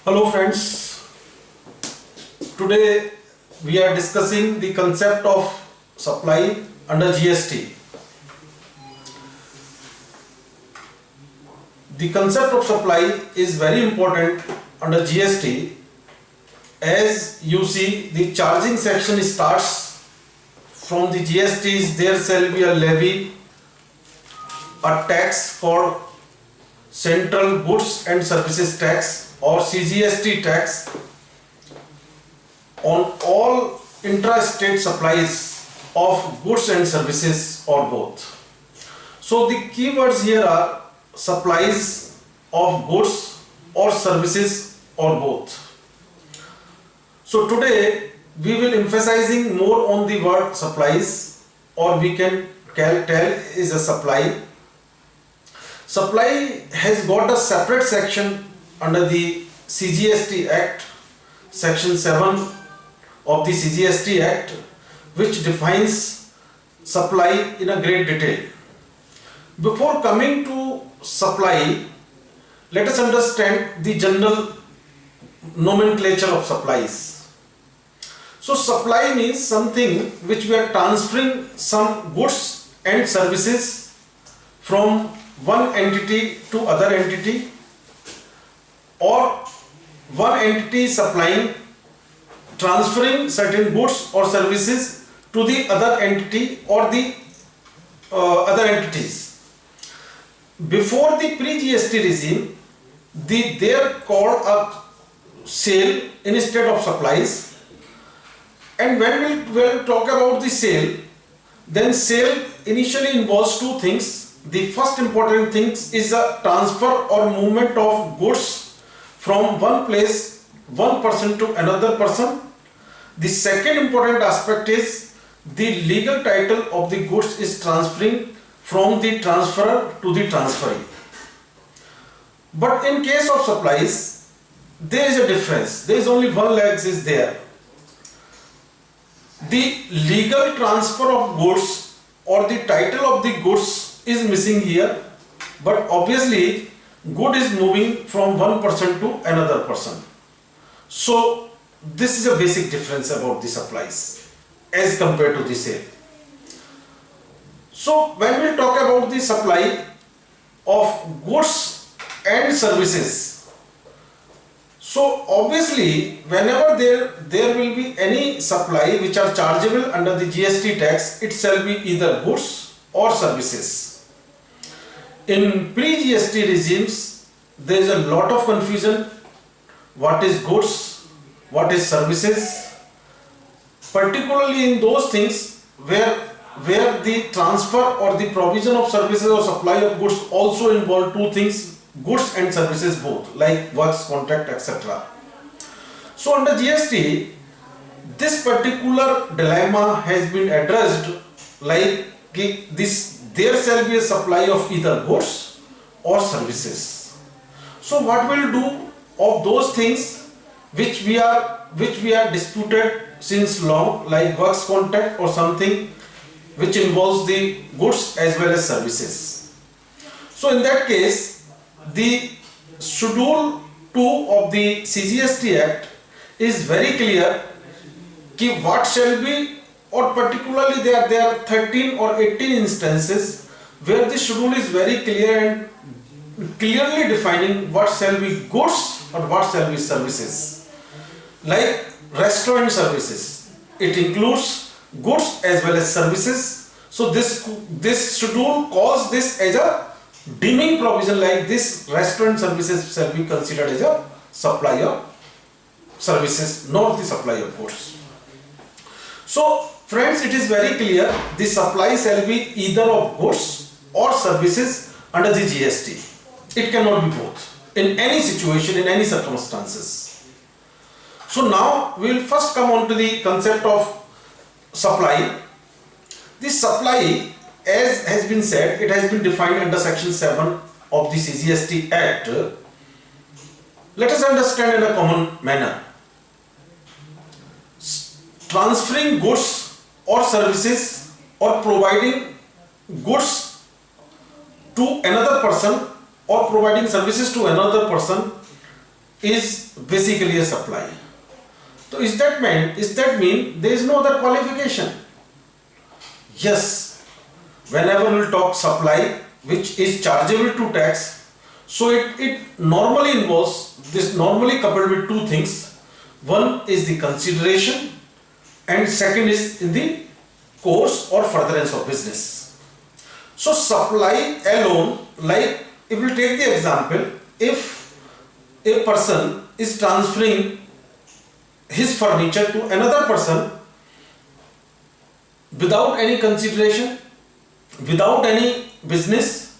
Hello friends, today we are discussing the concept of supply under GST. The concept of supply is very important under GST. As you see, the charging section starts from the GSTs. There shall be a levy, a tax called Central Goods and Services Tax or CGST tax on all intra-state supplies of goods and services or both. So the keywords here are supplies of goods or services or both. So today we will emphasizing more on the word supplies, or we can tell is a supply. Supply has got a separate section under the CGST Act, section 7 of the CGST Act, which defines supply in a great detail. Before coming to supply, let us understand the general nomenclature of supplies. So supply means something which we are transferring some goods and services from one entity to other entity, or one entity supplying, transferring certain goods or services to the other entity or the other entities. Before the pre-GST regime, they are called a sale instead of supplies. And when we will talk about the sale, then sale initially involves two things. The first important thing is a transfer or movement of goods from one place, one person to another person. The second important aspect is the legal title of the goods is transferring from the transferor to the transferee. But in case of supplies, there is a difference. There is only one leg is there. The legal transfer of goods or the title of the goods is missing here, but obviously good is moving from one person to another person. So this is a basic difference about the supplies as compared to the sale. So when we talk about the supply of goods and services, so obviously whenever there will be any supply which are chargeable under the GST tax, it shall be either goods or services. In pre-GST regimes, there is a lot of confusion. What is goods? What is services? Particularly in those things where the transfer or the provision of services or supply of goods also involve two things, goods and services both, like works, contract, etc. So under GST, this particular dilemma has been addressed, like there shall be a supply of either goods or services. So what we'll do of those things which we are disputed since long, like works contract or something which involves the goods as well as services. So in that case, the schedule 2 of the CGST Act is very clear कि what shall be, or particularly there are 13 or 18 instances where the schedule is very clear and clearly defining what shall be goods or what shall be services. Like restaurant services, it includes goods as well as services. So this schedule calls this as a deeming provision, like this restaurant services shall be considered as a supply of services, not the supply of goods. So friends, it is very clear, the supply shall be either of goods or services under the GST. It cannot be both in any situation, in any circumstances. So now we will first come on to the concept of supply. This supply, as has been said, it has been defined under section 7 of the CGST Act. Let us understand in a common manner. Transferring goods or services or providing goods to another person or providing services to another person is basically a supply. So is that mean there is no other qualification? Yes, whenever we talk supply which is chargeable to tax, so it normally involves, this normally coupled with two things. One is the consideration and second is in the course or furtherance of business. So supply alone, like if we take the example, if a person is transferring his furniture to another person without any consideration, without any business,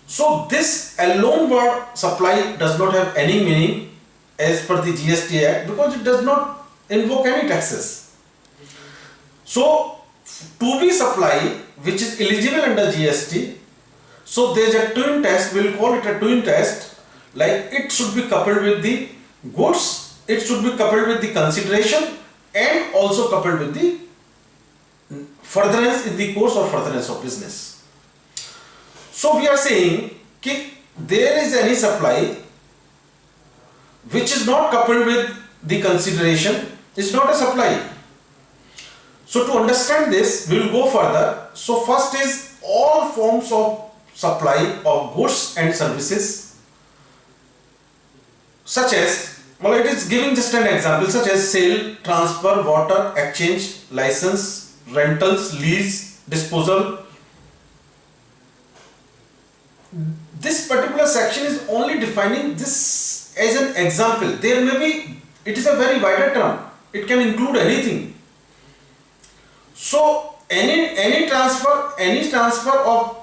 so this alone word supply does not have any meaning as per the GST Act, because it does not invoke any taxes. So to be supply which is eligible under GST, so there is a twin test, we will call it a twin test, like it should be coupled with the goods, it should be coupled with the consideration and also coupled with the furtherance in the course or furtherance of business. So we are saying that there is any supply which is not coupled with the consideration is not a supply. So to understand this, we will go further. So first is all forms of supply of goods and services, such as, well, it is giving just an example, such as sale, transfer, water, exchange, license, rentals, lease, disposal. This particular section is only defining this as an example. There may be, it is a very wider term, it can include anything. So any transfer of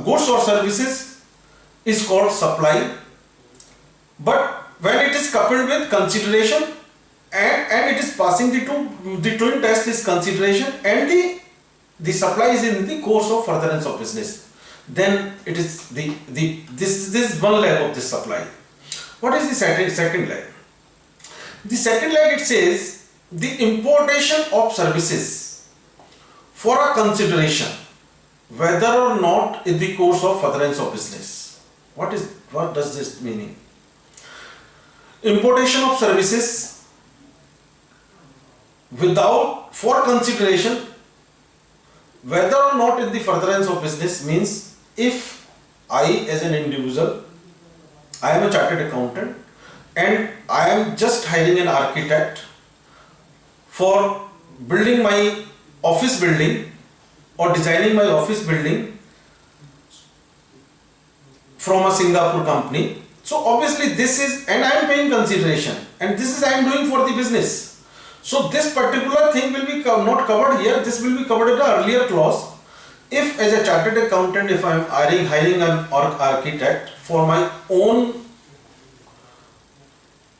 goods or services is called supply, but when it is coupled with consideration and it is passing the twin test is consideration and the supply is in the course of furtherance of business, then it is this one leg of this supply. What is the second leg? The second leg, it says the importation of services for a consideration, whether or not in the course of furtherance of business. What does this mean? Importation of services for consideration, whether or not in the furtherance of business, means if I as an individual, I am a chartered accountant and I am just hiring an architect for building my office building or designing my office building from a Singapore company. So obviously this is, and I am paying consideration, and this is I am doing for the business. So this particular thing will be not covered here, this will be covered in the earlier clause. If as a chartered accountant, if I am hiring an architect for my own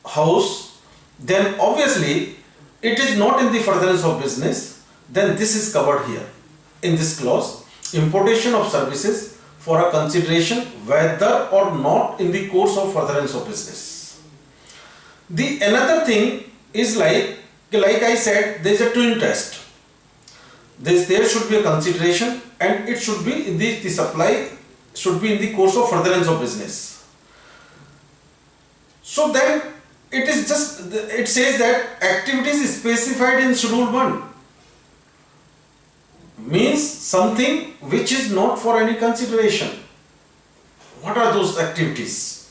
house, then obviously it is not in the furtherance of business, then this is covered here in this clause, importation of services for a consideration, whether or not in the course of furtherance of business. The another thing is like I said, there is a twin test. There should be a consideration and it should be in the supply should be in the course of furtherance of business. So then it says that activities specified in Schedule 1 means something which is not for any consideration. What are those activities?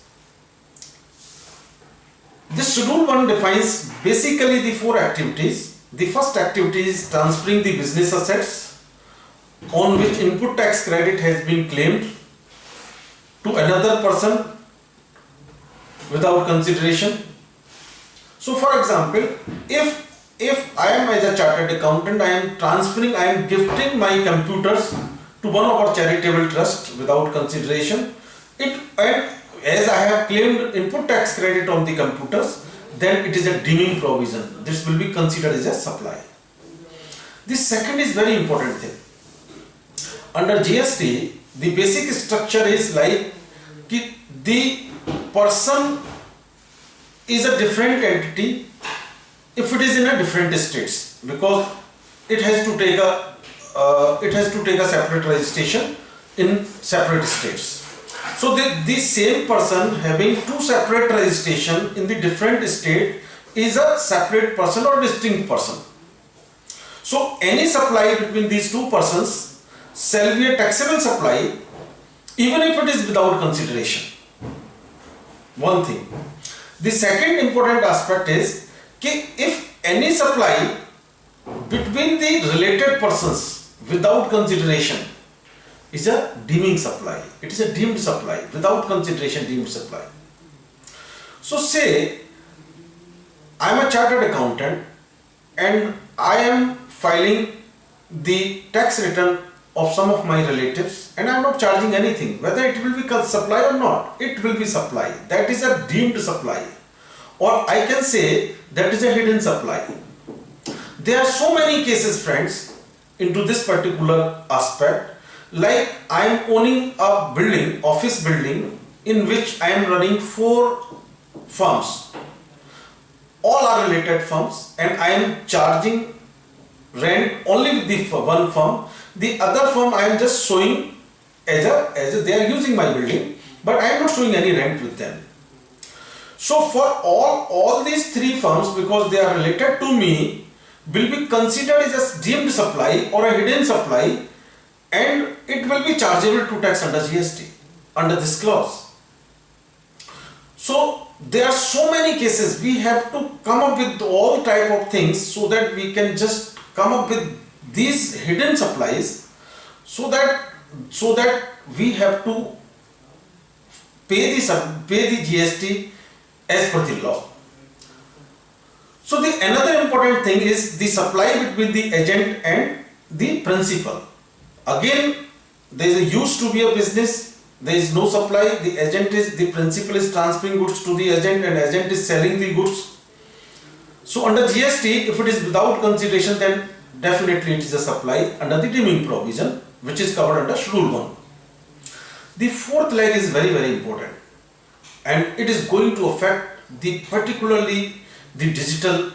This Schedule 1 defines basically the four activities. The first activity is transferring the business assets on which input tax credit has been claimed to another person without consideration. So for example, if I am as a chartered accountant, I am gifting my computers to one of our charitable trusts without consideration, and as I have claimed input tax credit on the computers, then it is a deeming provision. This will be considered as a supply. The second is very important thing. Under GST, the basic structure is like the person is a different entity if it is in a different states, because it has to take a separate registration in separate states. So the same person having two separate registration in the different state is a separate person or distinct person. So any supply between these two persons shall be a taxable supply even if it is without consideration. One thing. The second important aspect is that if any supply between the related persons without consideration is a deeming supply. It is a deemed supply, without consideration deemed supply. So say I am a chartered accountant and I am filing the tax return of some of my relatives and I am not charging anything. Whether it will be supply or not, it will be supply. That is a deemed supply. Or I can say that is a hidden supply. There are so many cases, friends, into this particular aspect. Like I am owning a building, office building, in which I am running 4 firms. All are related firms and I am charging rent only with the one firm. The other firm I am just showing as a they are using my building, but I am not showing any rent with them. So for all these 3 firms, because they are related to me, will be considered as a deemed supply or a hidden supply, and it will be chargeable to tax under GST under this clause. So there are so many cases. We have to come up with all type of things so that we can just come up with these hidden supplies, so that we have to pay the GST as per the law. So the another important thing is the supply between the agent and the principal. Again, there used to be a business, there is no supply, the principal is transferring goods to the agent and agent is selling the goods. So under GST, if it is without consideration, then definitely it is a supply under the deeming provision, which is covered under Schedule 1. The fourth leg is very, very important, and it is going to affect particularly the digital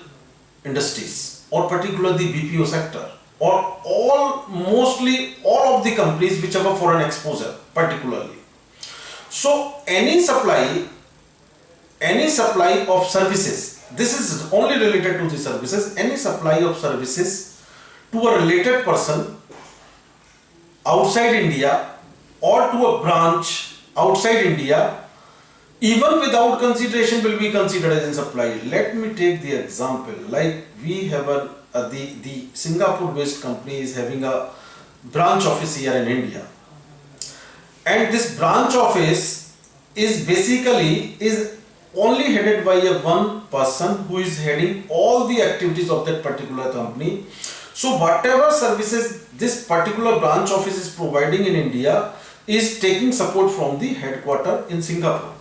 industries, or particularly the BPO sector, or mostly all of the companies which have a foreign exposure particularly. So any supply of services, this is only related to the services, any supply of services to a related person outside India or to a branch outside India, even without consideration, will be considered as a supply. Let me take the example, like we have the Singapore based company is having a branch office here in India, and this branch office is basically only headed by one person who is heading all the activities of that particular company. So whatever services this particular branch office is providing in India is taking support from the headquarter in Singapore.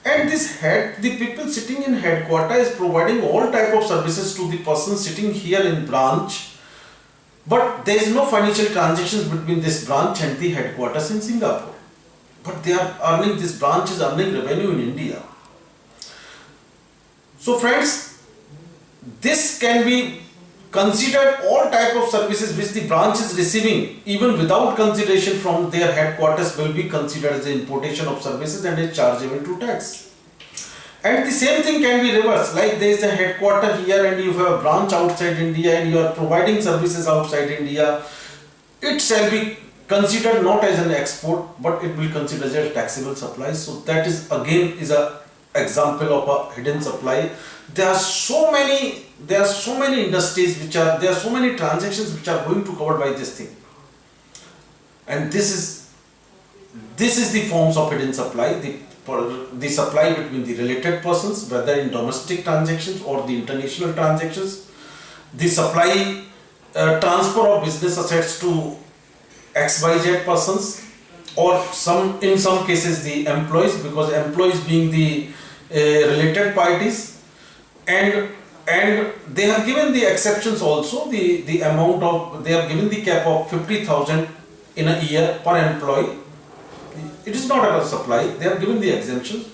And the people sitting in headquarter is providing all type of services to the person sitting here in branch, but there is no financial transactions between this branch and the headquarters in Singapore. But this branch is earning revenue in India. So friends, this can be considered all type of services which the branch is receiving, even without consideration from their headquarters, will be considered as the importation of services and is chargeable to tax. And the same thing can be reversed, like there is a headquarter here and you have a branch outside India and you are providing services outside India, it shall be considered not as an export, but it will consider as a taxable supply. So that is again is a example of a hidden supply. There are so many industries there are so many transactions which are going to covered by this thing, and this is the forms of hidden supply, the supply between the related persons, whether in domestic transactions or the international transactions, the supply transfer of business assets to XYZ persons, or in some cases the employees, because employees being the related parties, and they have given the exceptions also. The amount of, they have given the cap of 50,000 in a year per employee. It is not a supply, they have given the exemptions.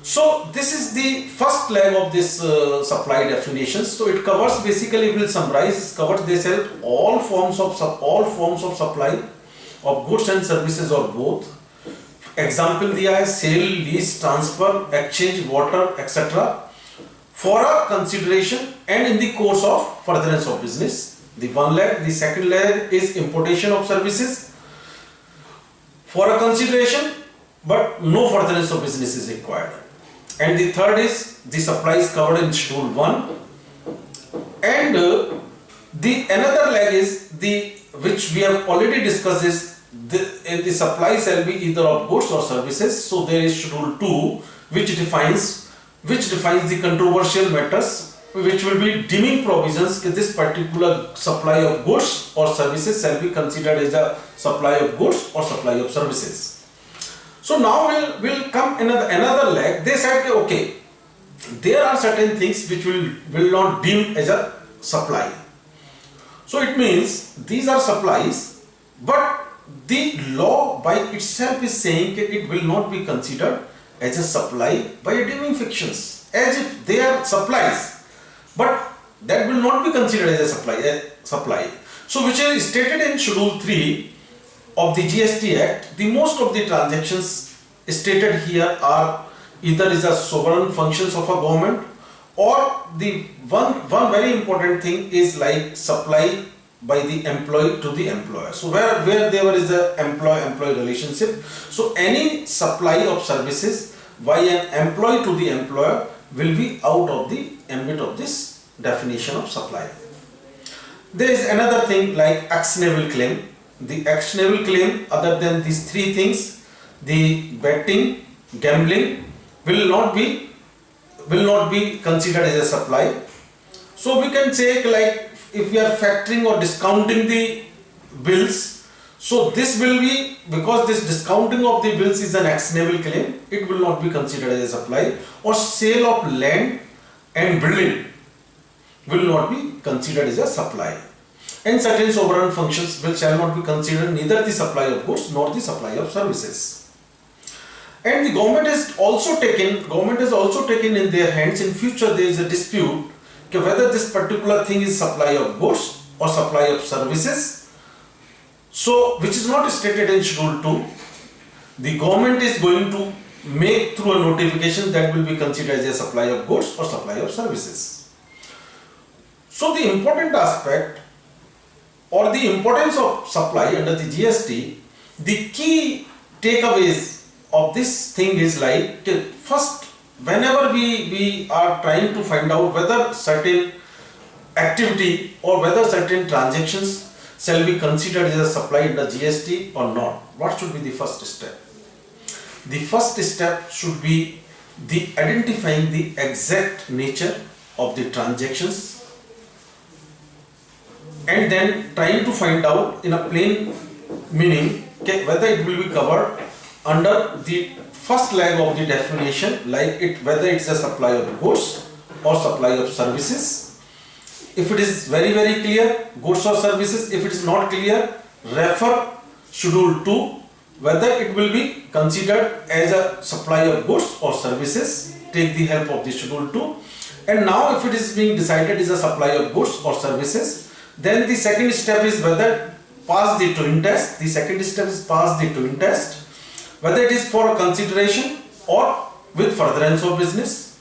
So this is the first leg of this supply definitions. So it covers, basically we will summarize, covers they sell all forms of supply of goods and services or both, example दिया है sale, lease, transfer, exchange, barter etcetera for a consideration and in the course of furtherance of business. The one leg, the second leg is importation of services for a consideration, but no furtherance of business is required. And the third is the supplies covered in Schedule 1. And the another leg is the which we have already discussed is the supply shall be either of goods or services. So there is Schedule 2 which defines the controversial matters, which will be deeming provisions that this particular supply of goods or services shall be considered as a supply of goods or supply of services. So now we'll come another leg. They said okay, there are certain things which will not deem as a supply. So it means these are supplies, but the law by itself is saying that it will not be considered as a supply by deeming fictions, as if they are supplies. But that will not be considered as a supply. So which is stated in Schedule 3 of the GST Act, the most of the transactions stated here are either is a sovereign functions of a government, or the one very important thing is like supply by the employee to the employer. So where there is a employee relationship, so any supply of services by an employee to the employer will be out of the ambit of this definition of supply. There is another thing like actionable claim. The actionable claim, other than these three things, the betting, gambling will not be considered as a supply. So we can say like if we are factoring or discounting the bills, so this will be, because this discounting of the bills is an actionable claim, it will not be considered as a supply. Or sale of land and building will not be considered as a supply. And certain sovereign functions shall not be considered neither the supply of goods nor the supply of services. And the government has also taken in their hands, in future there is a dispute whether this particular thing is supply of goods or supply of services. So which is not stated in Schedule 2. The government is going to make through a notification that will be considered as a supply of goods or supply of services. So the important aspect or the importance of supply under the GST, the key takeaways of this thing is like, first, whenever we are trying to find out whether certain activity or whether certain transactions shall be considered as a supply under GST or not, what should be the first step? The first step should be the identifying the exact nature of the transactions, and then trying to find out in a plain meaning whether it will be covered under the first leg of the definition, like whether it's a supply of goods or supply of services. If it is very clear, goods or services. If it is not clear, refer Schedule 2 whether it will be considered as a supply of goods or services. Take the help of the Schedule 2. And now if it is being decided is a supply of goods or services, then the second step is whether pass the twin test. The second step is pass the twin test, whether it is for a consideration or with furtherance of business.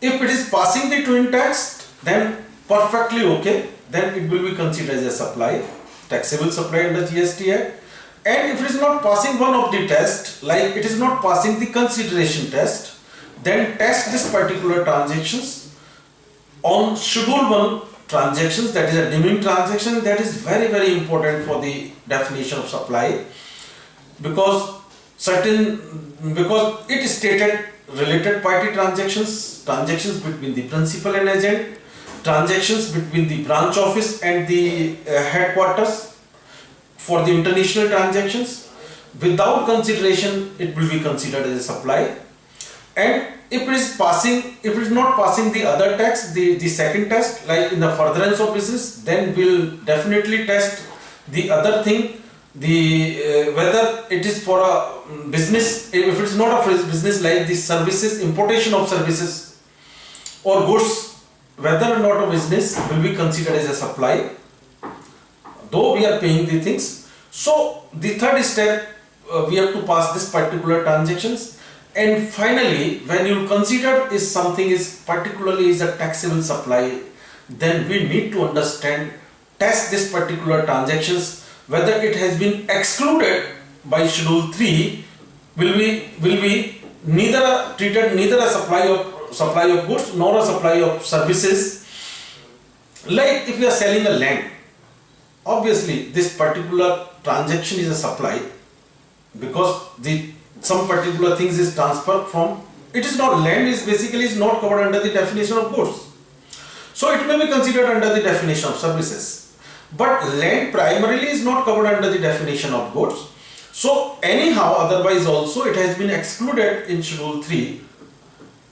If it is passing the twin test, then perfectly okay, then it will be considered as a supply, taxable supply under GST Act. And if it is not passing one of the test, like it is not passing the consideration test, then test this particular transactions on Schedule 1 transactions, that is a deeming transaction. That is very important for the definition of supply, because it is stated related party transactions between the principal and agent, transactions between the branch office and the headquarters for the international transactions. Without consideration, it will be considered as a supply. And if it is not passing the other test, the second test, like in the furtherance of business, then we'll definitely test the other thing, whether it is for a business. If it is not a business, like the services, importation of services or goods, whether or not a business, will be considered as a supply, though we are paying the things. So the third step we have to pass this particular transactions. And finally, when you consider is something is particularly is a taxable supply, then we need to understand, test this particular transactions, whether it has been excluded by schedule 3, will be neither treated neither a supply of goods nor a supply of services. Like if you are selling a land, obviously this particular transaction is a supply, because some particular things is transferred from, it is not, land is basically is not covered under the definition of goods, so it may be considered under the definition of services. But land primarily is not covered under the definition of goods, so anyhow otherwise also it has been excluded in schedule 3,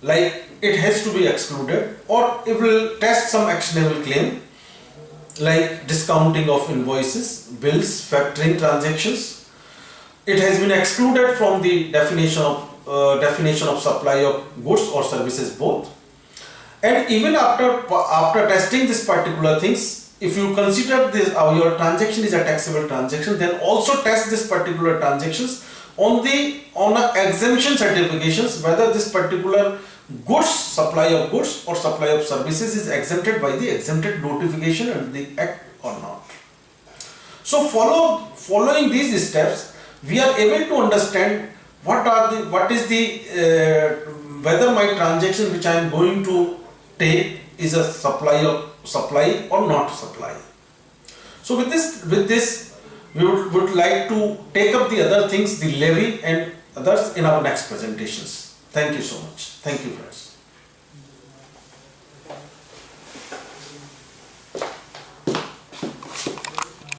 like it has to be excluded. Or it will test some actionable claim like discounting of invoices, bills, factoring transactions. It has been excluded from the definition of supply of goods or services both. And even after testing this particular things, if you consider this your transaction is a taxable transaction, then also test this particular transactions on a exemption certifications, whether this particular goods, supply of goods or supply of services is exempted by the exempted notification and the act or not. So following these steps, we are able to understand whether my transaction which I am going to take is a supply or not supply. So with this we would like to take up the other things, the levy and others, in our next presentations. Thank you so much. Thank you, friends.